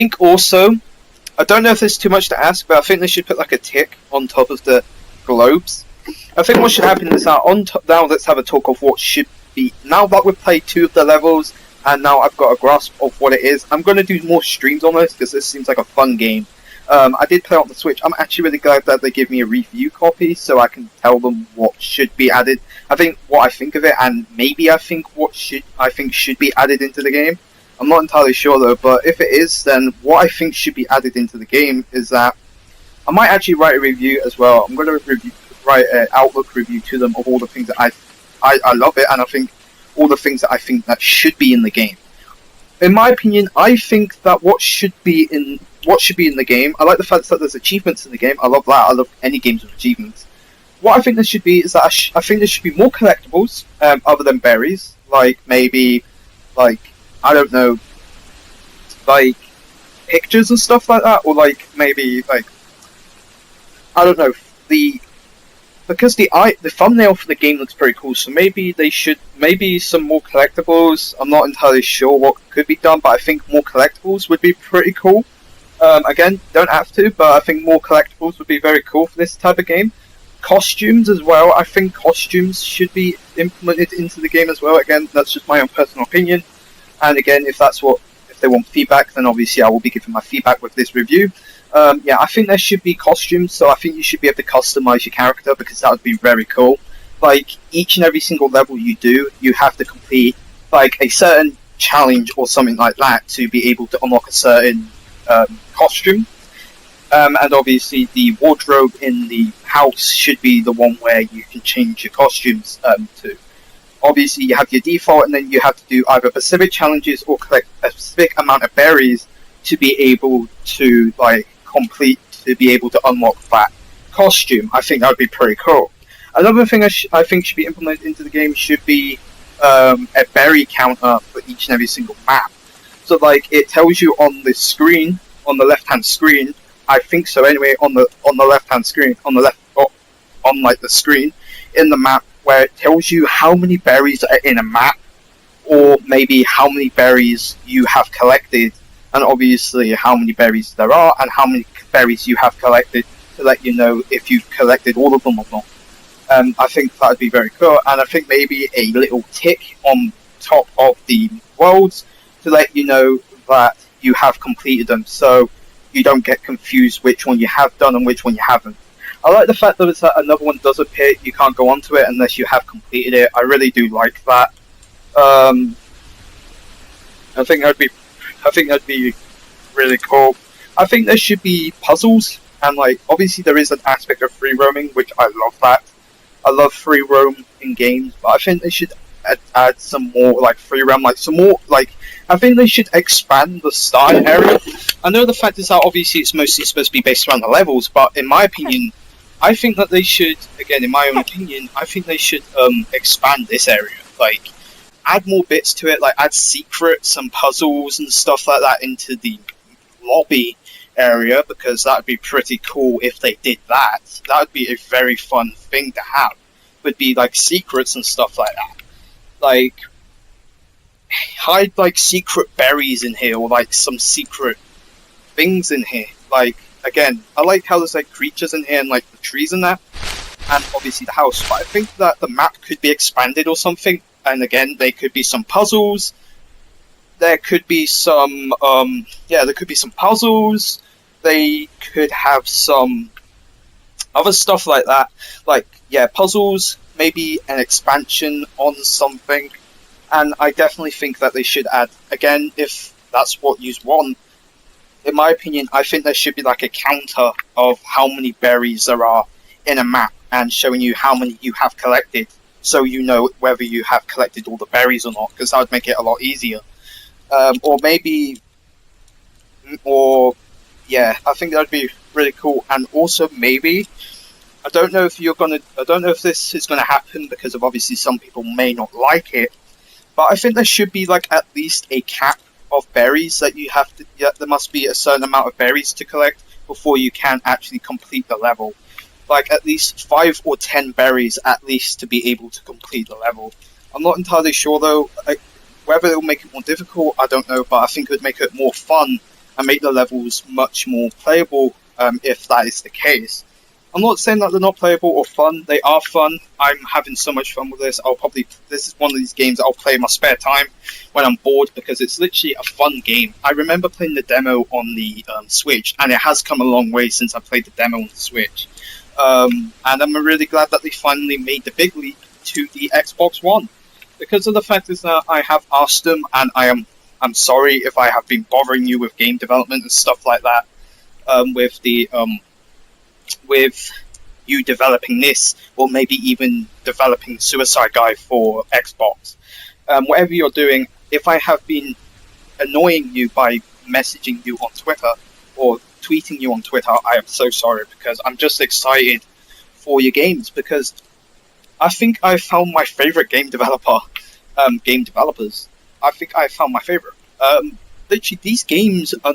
think also, I don't know if there's too much to ask, but I think they should put like a tick on top of the globes. I think what should happen is that now let's have a talk of what should be. Now that we've played 2 of the levels, and now I've got a grasp of what it is, I'm going to do more streams on this, because this seems like a fun game. I did play on the Switch. I'm actually really glad that they give me a review copy, so I can tell them what should be added. I think what I think of it, and maybe I think what should be added into the game. I'm not entirely sure though, but if it is, then what I think should be added into the game is that I might actually write a review as well. I'm going to write an Outlook review to them of all the things that I love it, and I think all the things that I think that should be in the game. In my opinion, I think that what should be in the game, I like the fact that there's achievements in the game. I love that. I love any games with achievements. What I think there should be is that I think there should be more collectibles other than berries, like maybe I don't know, like pictures and stuff like that, or like maybe like I don't know, because the thumbnail for the game looks pretty cool, so maybe some more collectibles. I'm not entirely sure what could be done, but I think more collectibles would be pretty cool. Again, don't have to, but I think more collectibles would be very cool for this type of game. Costumes as well. I think costumes should be implemented into the game as well. Again, that's just my own personal opinion. And again, if they want feedback, then obviously I will be giving my feedback with this review. Yeah, I think there should be costumes, so I think you should be able to customize your character, because that would be very cool. Like, each and every single level you do, you have to complete like a certain challenge or something like that to be able to unlock a certain costume. And obviously the wardrobe in the house should be the one where you can change your costumes to. Obviously you have your default, and then you have to do either specific challenges or collect a specific amount of berries to be able to to be able to unlock that costume. I think that would be pretty cool. Another thing I think should be implemented into the game should be a berry counter for each and every single map. So like it tells you on the screen, on the left hand screen, I think so anyway, on the left hand screen, on the screen in the map, where it tells you how many berries are in a map, or maybe how many berries you have collected, and obviously how many berries there are, and how many berries you have collected, to let you know if you've collected all of them or not. I think that would be very cool, and I think maybe a little tick on top of the worlds to let you know that you have completed them, so you don't get confused which one you have done and which one you haven't. I like the fact that another one does appear, you can't go onto it unless you have completed it. I really do like that. I think that'd be really cool. I think there should be puzzles, and like obviously there is an aspect of free roaming, which I love that. I love free roam in games, but I think they should add some more like free roam, I think they should expand the starting area. I know the fact is that obviously it's mostly supposed to be based around the levels, but in my opinion, I think that they should, again, in my own opinion, I think they should expand this area. Like, add more bits to it, like add secrets and puzzles and stuff like that into the lobby area, because that would be pretty cool if they did that. That would be a very fun thing to have. Would be like secrets and stuff like that. Like, hide like secret berries in here, or like some secret things in here. Like, again, I like how there's like creatures in here and like the trees and that, and obviously the house, but I think that the map could be expanded or something, and again, there could be some puzzles, there could be some puzzles, they could have some other stuff like that, like, yeah, puzzles, maybe an expansion on something. And I definitely think that they should add, again, if that's what you want, in my opinion, I think there should be like a counter of how many berries there are in a map, and showing you how many you have collected, so you know whether you have collected all the berries or not, because that would make it a lot easier. I think that would be really cool. And also maybe, I don't know if this is gonna happen, because of obviously some people may not like it, but I think there should be like at least a cap of berries that you have to. Yeah, there must be a certain amount of berries to collect before you can actually complete the level. Like at least 5 or 10 berries at least to be able to complete the level. I'm not entirely sure though. Whether it will make it more difficult, I don't know, but I think it would make it more fun and make the levels much more playable if that is the case. I'm not saying that they're not playable or fun. They are fun. I'm having so much fun with this. This is one of these games that I'll play in my spare time when I'm bored, because it's literally a fun game. I remember playing the demo on the Switch, and it has come a long way since I played the demo on the Switch. And I'm really glad that they finally made the big leap to the Xbox One. Because of the fact is that I have asked them, and I'm sorry if I have been bothering you with game development and stuff like that, with you developing this, or maybe even developing Suicide Guy for Xbox. Whatever you're doing, if I have been annoying you by messaging you on Twitter or tweeting you on Twitter, I am so sorry, because I'm just excited for your games, because I think I found my favorite game developers. I think I found my favorite. Literally, these games are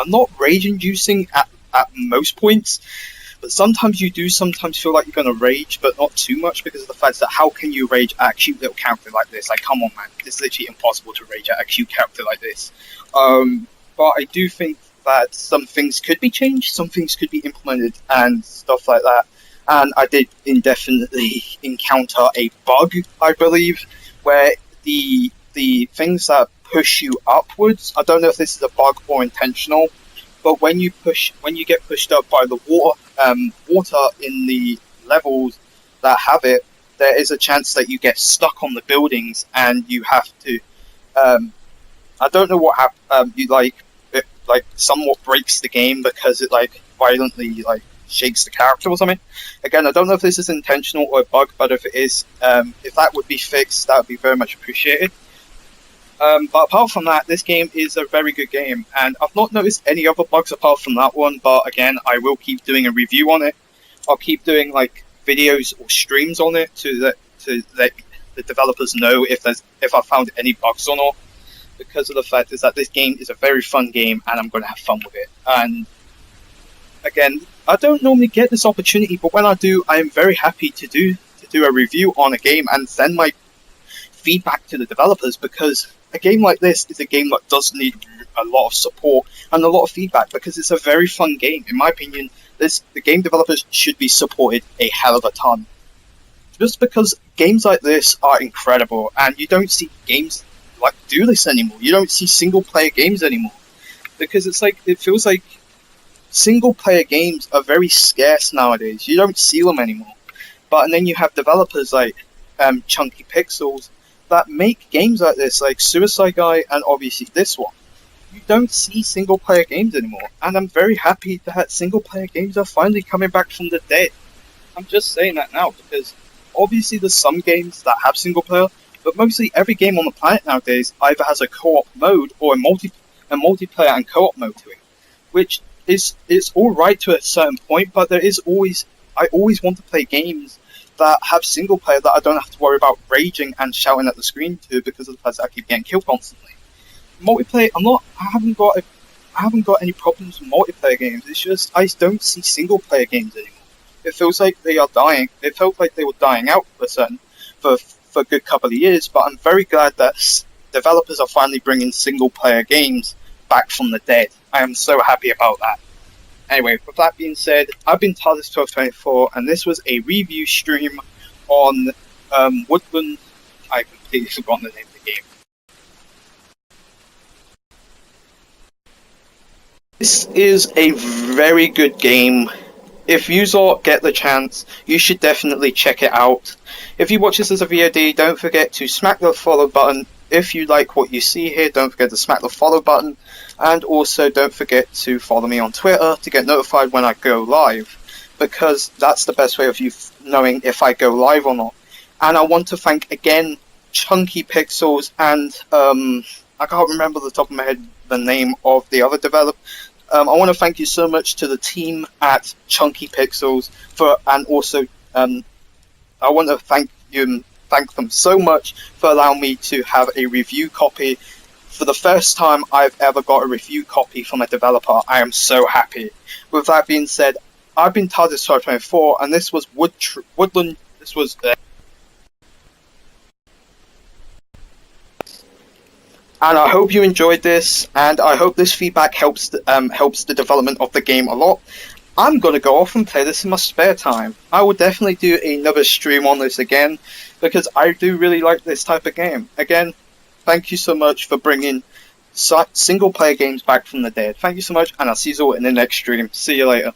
not rage-inducing at most points, but sometimes you do sometimes feel like you're going to rage, but not too much, because of the fact that how can you rage at a cute little character like this? Like, come on, man, it's literally impossible to rage at a cute character like this. But I do think that some things could be changed, some things could be implemented, and stuff like that. And I did indefinitely encounter a bug, I believe, where the things that push you upwards, I don't know if this is a bug or intentional, but when you get pushed up by the water in the levels that have it, there is a chance that you get stuck on the buildings, and you have to. I don't know what happened. It somewhat breaks the game, because it violently shakes the character or something. Again, I don't know if this is intentional or a bug, but if it is, if that would be fixed, that would be very much appreciated. But apart from that, this game is a very good game, and I've not noticed any other bugs apart from that one, but again, I will keep doing a review on it. I'll keep doing videos or streams on it to let the developers know if I found any bugs or not, because of the fact is that this game is a very fun game, and I'm going to have fun with it. And again, I don't normally get this opportunity, but when I do, I am very happy to do a review on a game and send my feedback to the developers, because a game like this is a game that does need a lot of support and a lot of feedback, because it's a very fun game. In my opinion, the game developers should be supported a hell of a ton, just because games like this are incredible, and you don't see games do this anymore. You don't see single player games anymore, because it feels like single player games are very scarce nowadays. You don't see them anymore. And then you have developers like Chunky Pixels that make games like this, like Suicide Guy, and obviously this one. You don't see single player games anymore, and I'm very happy that single player games are finally coming back from the dead. I'm just saying that now, because obviously there's some games that have single player, but mostly every game on the planet nowadays either has a co-op mode or a multiplayer and co-op mode to it, which is all right to a certain point, but I always want to play games that have single player that I don't have to worry about raging and shouting at the screen to, because of the fact that I keep getting killed constantly. Multiplayer, I haven't got any problems with multiplayer games. It's just I don't see single player games anymore. It feels like they are dying. It felt like they were dying out for a good couple of years, but I'm very glad that developers are finally bringing single player games back from the dead. I am so happy about that. Anyway, with that being said, I've been TARDIS1224, and this was a review stream on Woodland. I completely forgot the name of the game. This is a very good game. If you all get the chance, you should definitely check it out. If you watch this as a VOD, don't forget to smack the follow button. If you like what you see here, don't forget to smack the follow button. And also don't forget to follow me on Twitter to get notified when I go live, because that's the best way of you knowing if I go live or not. And I want to thank again Chunky Pixels and I can't remember the top of my head the name of the other developer. I want to thank you so much to the team at Chunky Pixels and also I want to thank them so much for allowing me to have a review copy. For the first time I've ever got a review copy from a developer, I am so happy. With that being said, I've been TARDIS1224, and this was Woodland. This was And I hope you enjoyed this, and I hope this feedback helps the development of the game a lot. I'm gonna go off and play this in my spare time. I will definitely do another stream on this again, because I do really like this type of game. Again, thank you so much for bringing single player games back from the dead. Thank you so much, and I'll see you all in the next stream. See you later.